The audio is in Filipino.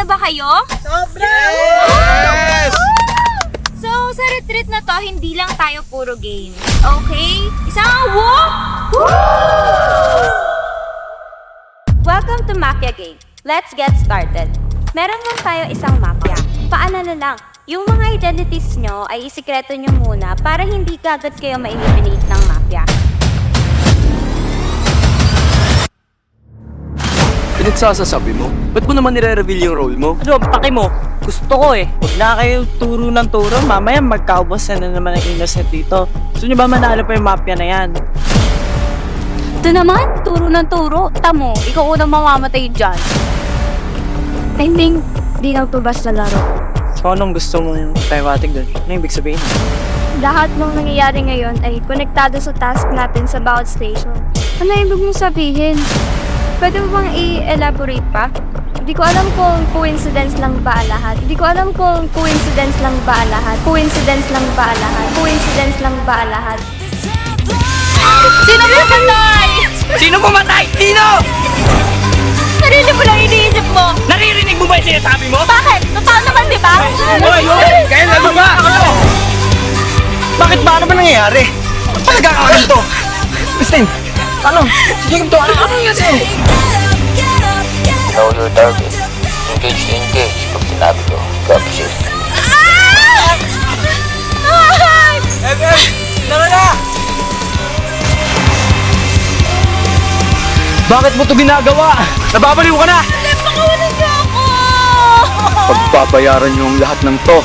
na ba kayo? Sobra! Yes! So, sa retreat na to, hindi lang tayo puro game. Okay? Isang walk! Welcome to Mafia Game. Let's get started. Meron lang tayo isang mafia. Paalala lang, yung mga identities nyo ay isikreto nyo muna para hindi kagad kayo ma-eliminate ng mafia. Pinagsasasabi mo? Ba't mo naman nire-reveal yung role mo? Ano, paki mo? Gusto ko eh. Huwag na kayo turo ng turo. Mamaya magkaubos na naman ang innocent dito. Gusto nyo ba manalo pa yung mafia na yan? Ito naman, turo ng turo. Tamo, ikaw unang mamamatay dyan. I think, di lang to basta laro. So anong gusto mong pahiwatig doon? Ano yung ibig sabihin? Lahat ng nangyayari ngayon ay konektado sa task natin sa bawat station. Ano ibig mong sabihin? Pwede mo bang i-elaborate pa? Hindi ko alam kung coincidence lang ba ang lahat. Hindi ko alam kung coincidence lang ba ang lahat. Coincidence lang ba ang lahat. Coincidence lang ba ang lahat. Sino pumatay? Sino pumatay? Sino? Sarili mo lang iniisip mo. Naririnig mo ba yung sinasabi mo? Bakit? Totoo naman, di ba? Hoy! Kaya na ba? Bakit ba? Ano ba nangyayari? Talaga ka to? Christine! Ano? Sige to, ano yan sa'yo? Know your target. Engage to engage. Pag sinabi ko, capture. Tara na! Bakit mo to ginagawa? Nababaliw ka na! Pakawalan niyo ako! Pagbabayaran niyo ang lahat ng to.